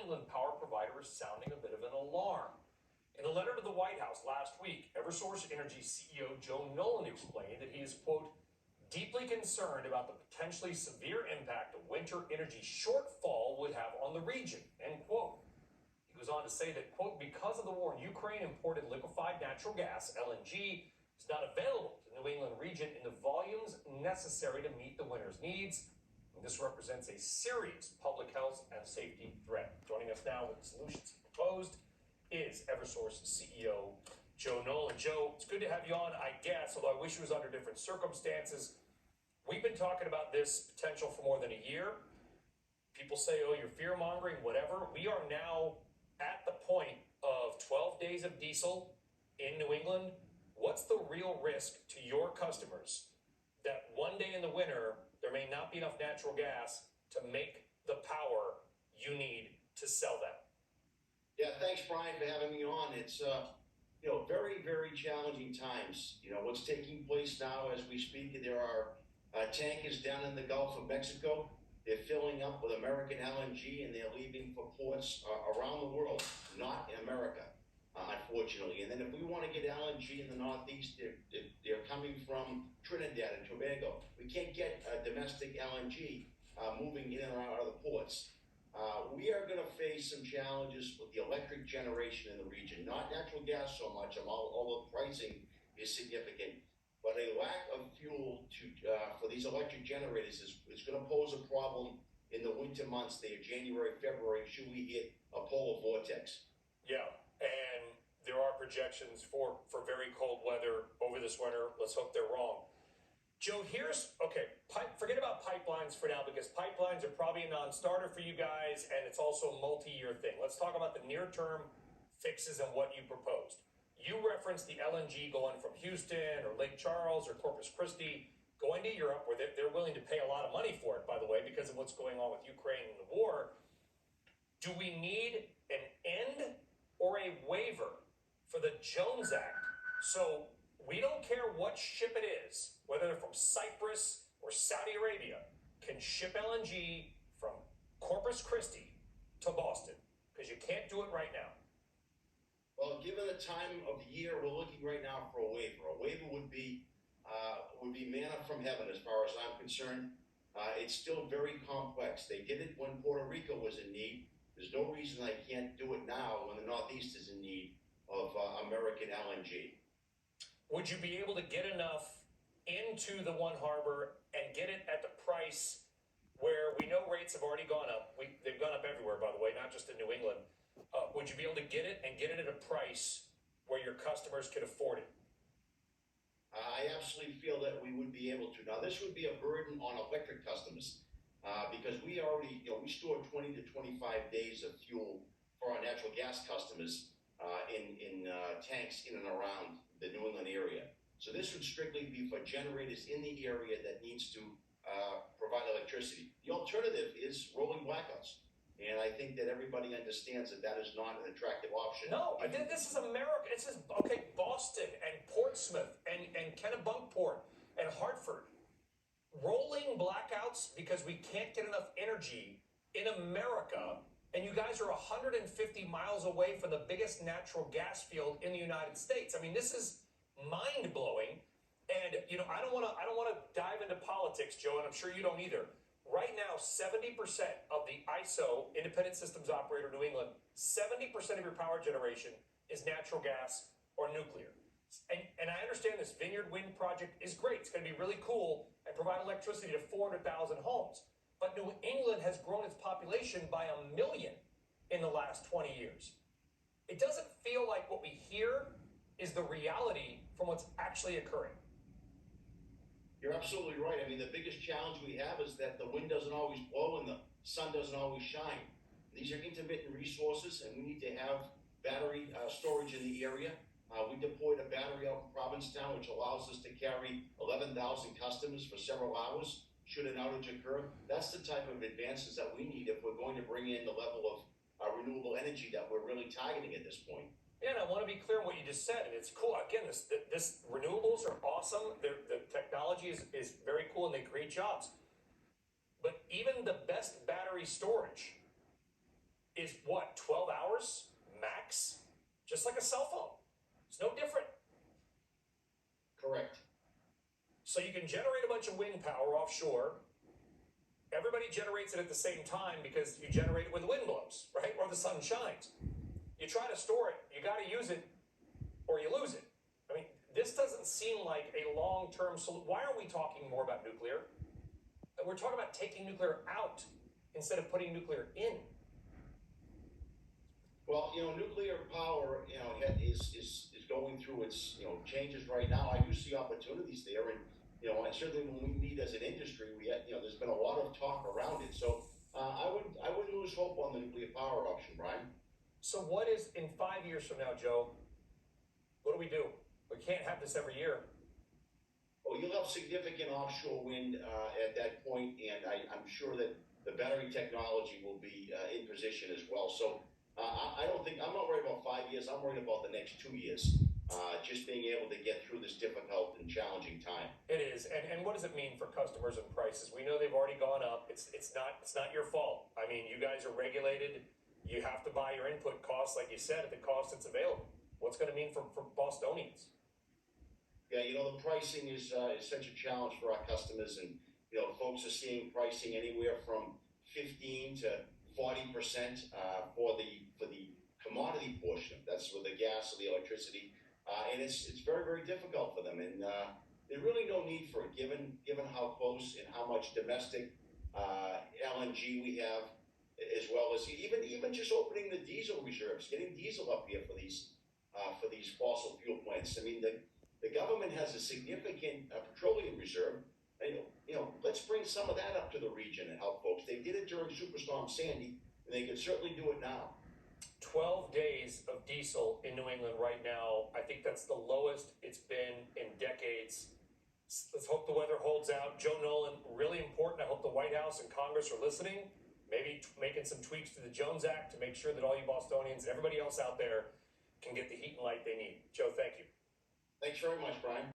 England power provider is sounding a bit of an alarm. In a letter to the White House last week, Eversource Energy CEO Joe Nolan explained that he is, quote, deeply concerned about the potentially severe impact a winter energy shortfall would have on the region, end quote. He goes on to say that, quote, because of the war in Ukraine, imported liquefied natural gas, LNG, is not available to the New England region in the volumes necessary to meet the winter's needs. And this represents a serious public health and safety threat. Joining us now with the solutions he proposed is Eversource CEO Joe Nolan. Joe, it's good to have you on, I guess, although I wish it was under different circumstances. We've been talking about this potential for more than a year. People say, oh, you're fear-mongering, whatever. We are now at the point of 12 days of diesel in New England. What's the real risk to your customers that one day in the winter, there may not be enough natural gas to make the power you need to sell them? Yeah, thanks, Brian, for having me on. It's very, very challenging times. What's taking place now as we speak, there are tankers down in the Gulf of Mexico. They're filling up with American LNG and they're leaving for ports around the world, not in America, unfortunately. And then if we want to get LNG in the Northeast, they're coming from Trinidad and Tobago. We can't get domestic LNG moving in and out of the ports. We are going to face some challenges with the electric generation in the region, not natural gas so much, although pricing is significant. But a lack of fuel for these electric generators is going to pose a problem in the winter months, January, February, should we hit a polar vortex. Yeah, and there are projections for very cold weather over this winter. Let's hope they're wrong. Joe, forget about pipelines for now, because pipelines are probably a non-starter for you guys, and it's also a multi-year thing. Let's talk about the near-term fixes and what you proposed. You referenced the LNG going from Houston or Lake Charles or Corpus Christi going to Europe, where they're willing to pay a lot of money for it, by the way, because of what's going on with Ukraine and the war. Do we need an end or a waiver for the Jones Act? So we don't care what ship it is, whether they're from Cyprus or Saudi Arabia, can ship LNG from Corpus Christi to Boston, because you can't do it right now. Well, given the time of the year, we're looking right now for a waiver. A waiver would be manna from heaven, as far as I'm concerned. It's still very complex. They did it when Puerto Rico was in need. There's no reason they can't do it now when the Northeast is in need of American LNG. Would you be able to get enough into the One Harbor and get it at the price where we know rates have already gone up? They've gone up everywhere, by the way, not just in New England. Would you be able to get it and get it at a price where your customers could afford it? I absolutely feel that we would be able to. Now, this would be a burden on electric customers because we already, we store 20 to 25 days of fuel for our natural gas customers in tanks in and around the New England area. So this would strictly be for generators in the area that needs to provide electricity. The alternative is rolling blackouts. And I think that everybody understands that that is not an attractive option. No, this is America. This is, Boston and Portsmouth and Kennebunkport and Hartford. Rolling blackouts because we can't get enough energy in America, and you guys are 150 miles away from the biggest natural gas field in the United States. I mean, this is mind-blowing. And, I don't want to dive into politics, Joe, and I'm sure you don't either. Right now, 70% of the ISO, Independent Systems Operator New England, 70% of your power generation is natural gas or nuclear. And I understand this Vineyard Wind project is great. It's going to be really cool and provide electricity to 400,000 homes. But New England has grown its population by 1 million in the last 20 years. It doesn't feel like what we hear is the reality from what's actually occurring. You're absolutely right. I mean, the biggest challenge we have is that the wind doesn't always blow and the sun doesn't always shine. These are intermittent resources, and we need to have battery storage in the area. We deployed a battery out in Provincetown, which allows us to carry 11,000 customers for several hours should an outage occur. That's the type of advances that we need if we're going to bring in the level of renewable energy that we're really targeting at this point. Yeah, and I want to be clear on what you just said, and it's cool. Again, this renewables are awesome. The technology is very cool, and they create jobs. But even the best battery storage is what, 12 hours max? Just like a cell phone. It's no different. Correct. So you can generate a bunch of wind power offshore. Everybody generates it at the same time because you generate it when the wind blows, right? Or the sun shines. You try to store it, you got to use it or you lose it. I mean, this doesn't seem like a long-term solution. Why aren't we talking more about nuclear? We're talking about taking nuclear out instead of putting nuclear in. Well, nuclear power, is going through its, changes right now. I do see opportunities there, and and certainly when we meet as an industry, there's been a lot of talk around it. So I wouldn't lose hope on the nuclear power option, Brian. So what is, in 5 years from now, Joe, what do? We can't have this every year. Well, you'll have significant offshore wind at that point, and I'm sure that the battery technology will be in position as well. So I don't think, I'm not worried about 5 years. I'm worried about the next 2 years. Just being able to get through this difficult and challenging time. It is, and what does it mean for customers and prices? We know they've already gone up. It's not your fault. I mean, you guys are regulated. You have to buy your input costs, like you said, at the cost that's available. What's going to mean for Bostonians? Yeah, the pricing is such a challenge for our customers, and folks are seeing pricing anywhere from 15 to 40% for the commodity portion. That's with the gas or the electricity. And it's very, very difficult for them, and there's really no need for it, given how close and how much domestic LNG we have, as well as even just opening the diesel reserves, getting diesel up here for these fossil fuel plants. I mean, the government has a significant petroleum reserve, and let's bring some of that up to the region and help folks. They did it during Superstorm Sandy, and they can certainly do it now. 12 days of diesel in New England right now. I think that's the lowest it's been in decades. Let's hope the weather holds out. Joe Nolan, really important. I hope the White House and Congress are listening, maybe making some tweaks to the Jones Act to make sure that all you Bostonians and everybody else out there can get the heat and light they need. Joe, thank you. Thanks very much, Brian.